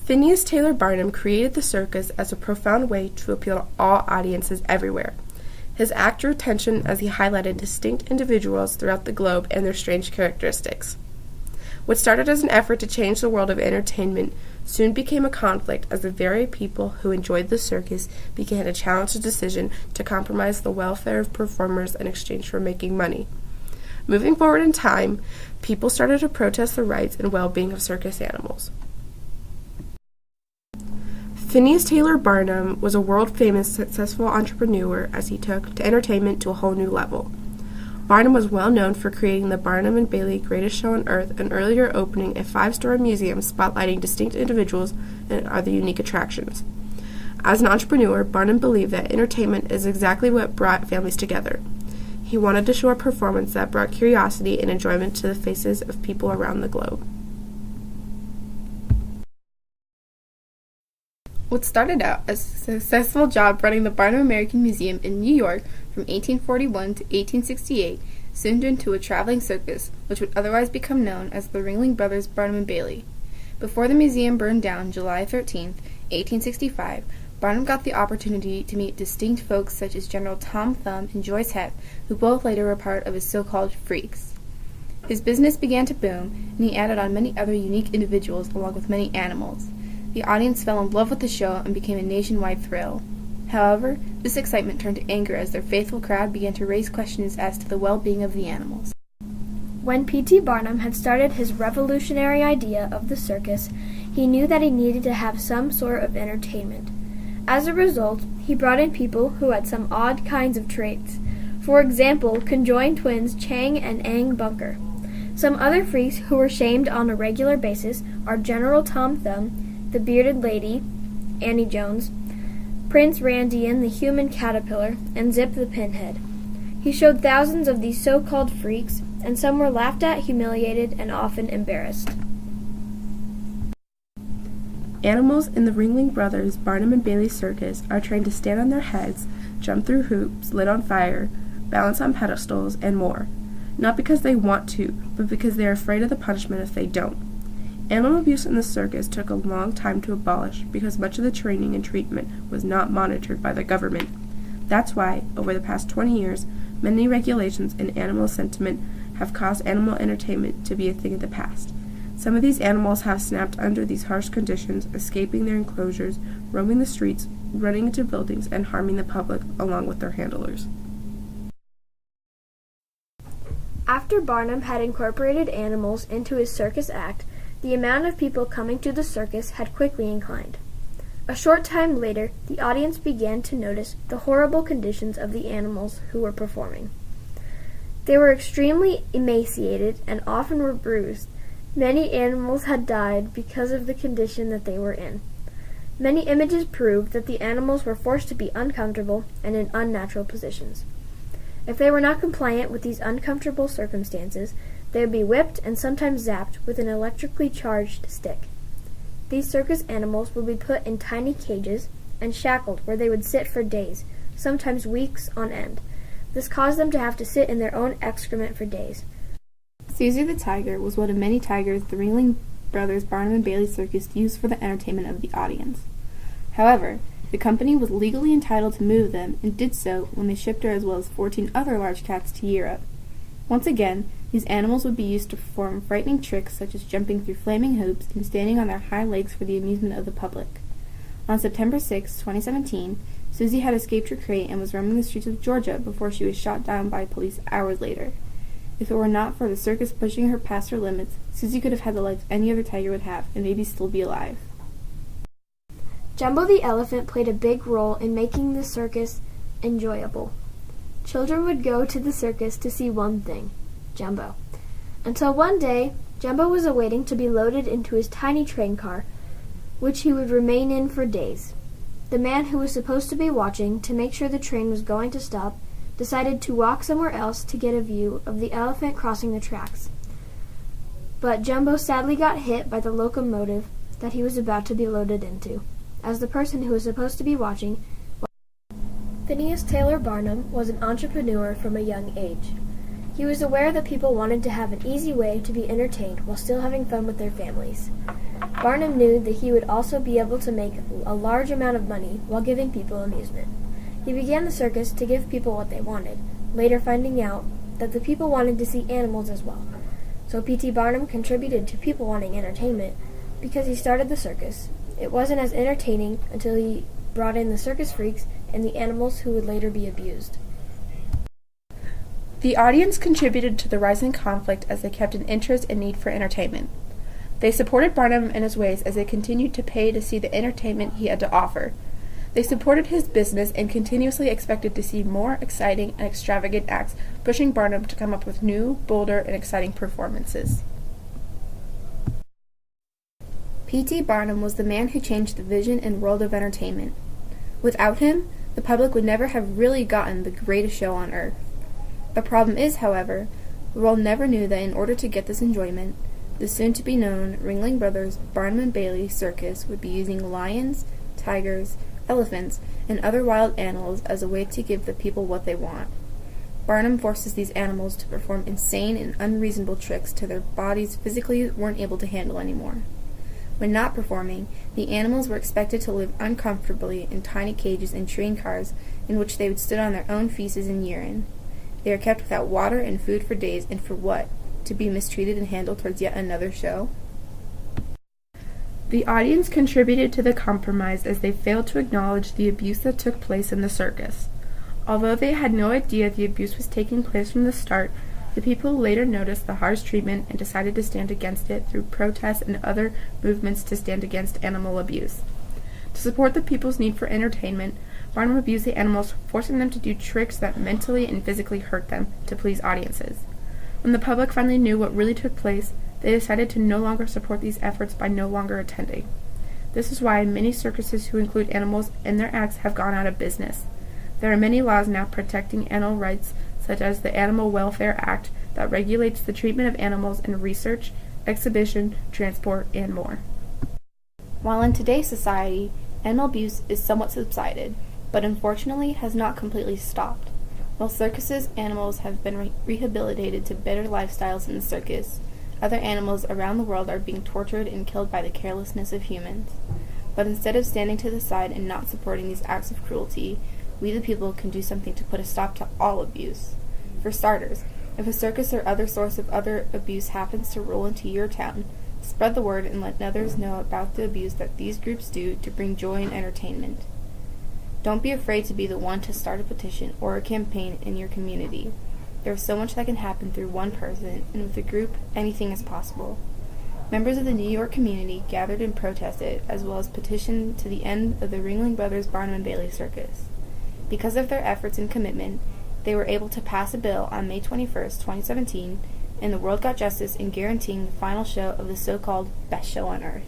Phineas Taylor Barnum created the circus as a profound way to appeal to all audiences everywhere. His act drew attention as he highlighted distinct individuals throughout the globe and their strange characteristics. What started as an effort to change the world of entertainment soon became a conflict as the very people who enjoyed the circus began to challenge the decision to compromise the welfare of performers in exchange for making money. Moving forward in time, people started to protest the rights and well-being of circus animals. Phineas Taylor Barnum was a world-famous successful entrepreneur as he took entertainment to a whole new level. Barnum was well known for creating the Barnum and Bailey Greatest Show on Earth and earlier opening a 5-story museum spotlighting distinct individuals and other unique attractions. As an entrepreneur, Barnum believed that entertainment is exactly what brought families together. He wanted to show a performance that brought curiosity and enjoyment to the faces of people around the globe. What started out as a successful job running the Barnum American Museum in New York from 1841 to 1868 soon turned into a traveling circus, which would otherwise become known as the Ringling Brothers Barnum and Bailey. Before the museum burned down July 13, 1865, Barnum got the opportunity to meet distinct folks such as General Tom Thumb and Joyce Heth, who both later were part of his so-called freaks. His business began to boom, and he added on many other unique individuals along with many animals. The audience fell in love with the show and became a nationwide thrill. However, this excitement turned to anger as their faithful crowd began to raise questions as to the well-being of the animals. When P.T. Barnum had started his revolutionary idea of the circus, he knew that he needed to have some sort of entertainment. As a result, he brought in people who had some odd kinds of traits. For example, conjoined twins Chang and Ang Bunker. Some other freaks who were shamed on a regular basis are General Tom Thumb, the Bearded Lady, Annie Jones, Prince Randian the Human Caterpillar, and Zip the Pinhead. He showed thousands of these so-called freaks, and some were laughed at, humiliated, and often embarrassed. Animals in the Ringling Brothers Barnum and Bailey Circus are trained to stand on their heads, jump through hoops, lit on fire, balance on pedestals, and more. Not because they want to, but because they are afraid of the punishment if they don't. Animal abuse in the circus took a long time to abolish because much of the training and treatment was not monitored by the government. That's why, over the past 20 years, many regulations and animal sentiment have caused animal entertainment to be a thing of the past. Some of these animals have snapped under these harsh conditions, escaping their enclosures, roaming the streets, running into buildings, and harming the public along with their handlers. After Barnum had incorporated animals into his circus act, the amount of people coming to the circus had quickly inclined. A short time later, the audience began to notice the horrible conditions of the animals who were performing. They were extremely emaciated and often were bruised. Many animals had died because of the condition that they were in. Many images proved that the animals were forced to be uncomfortable and in unnatural positions. If they were not compliant with these uncomfortable circumstances, they would be whipped and sometimes zapped with an electrically charged stick. These circus animals would be put in tiny cages and shackled where they would sit for days, sometimes weeks on end. This caused them to have to sit in their own excrement for days. Caesar the Tiger was one of many tigers the Ringling Brothers Barnum and Bailey Circus used for the entertainment of the audience. However, the company was legally entitled to move them and did so when they shipped her as well as 14 other large cats to Europe. Once again, these animals would be used to perform frightening tricks such as jumping through flaming hoops and standing on their hind legs for the amusement of the public. On September 6, 2017, Susie had escaped her crate and was roaming the streets of Georgia before she was shot down by police hours later. If it were not for the circus pushing her past her limits, Susie could have had the life any other tiger would have and maybe still be alive. Jumbo the elephant played a big role in making the circus enjoyable. Children would go to the circus to see one thing, Jumbo. Until one day, Jumbo was awaiting to be loaded into his tiny train car, which he would remain in for days. The man who was supposed to be watching to make sure the train was going to stop decided to walk somewhere else to get a view of the elephant crossing the tracks. But Jumbo sadly got hit by the locomotive that he was about to be loaded into. As the person who was supposed to be watching, Phineas Taylor Barnum was an entrepreneur from a young age. He was aware that people wanted to have an easy way to be entertained while still having fun with their families. Barnum knew that he would also be able to make a large amount of money while giving people amusement. He began the circus to give people what they wanted, later finding out that the people wanted to see animals as well. So P.T. Barnum contributed to people wanting entertainment because he started the circus. It wasn't as entertaining until he brought in the circus freaks and the animals who would later be abused. The audience contributed to the rising conflict as they kept an interest and need for entertainment. They supported Barnum in his ways as they continued to pay to see the entertainment he had to offer. They supported his business and continuously expected to see more exciting and extravagant acts, pushing Barnum to come up with new, bolder, and exciting performances. P.T. Barnum was the man who changed the vision and world of entertainment. Without him, the public would never have really gotten the greatest show on earth. The problem is, however, the world never knew that in order to get this enjoyment, the soon-to-be-known Ringling Brothers Barnum and Bailey Circus would be using lions, tigers, elephants, and other wild animals as a way to give the people what they want. Barnum forces these animals to perform insane and unreasonable tricks till their bodies physically weren't able to handle anymore. When not performing, the animals were expected to live uncomfortably in tiny cages and train cars in which they would sit on their own feces and urine. They are kept without water and food for days, and for what? To be mistreated and handled towards yet another show? The audience contributed to the compromise as they failed to acknowledge the abuse that took place in the circus. Although they had no idea the abuse was taking place from the start, the people later noticed the harsh treatment and decided to stand against it through protests and other movements to stand against animal abuse. To support the people's need for entertainment, Barnum abused the animals, forcing them to do tricks that mentally and physically hurt them to please audiences. When the public finally knew what really took place, they decided to no longer support these efforts by no longer attending. This is why many circuses who include animals in their acts have gone out of business. There are many laws now protecting animal rights, such as the Animal Welfare Act, that regulates the treatment of animals in research, exhibition, transport, and more. While in today's society, animal abuse is somewhat subsided, but unfortunately has not completely stopped. While circuses' animals have been rehabilitated to better lifestyles in the circus, other animals around the world are being tortured and killed by the carelessness of humans. But instead of standing to the side and not supporting these acts of cruelty, we the people can do something to put a stop to all abuse. For starters, if a circus or other source of other abuse happens to roll into your town, spread the word and let others know about the abuse that these groups do to bring joy and entertainment. Don't be afraid to be the one to start a petition or a campaign in your community. There is so much that can happen through one person, and with a group, anything is possible. Members of the New York community gathered and protested, as well as petitioned to the end of the Ringling Brothers Barnum and Bailey Circus. Because of their efforts and commitment, they were able to pass a bill on May 21st, 2017, and the world got justice in guaranteeing the final show of the so-called best show on earth.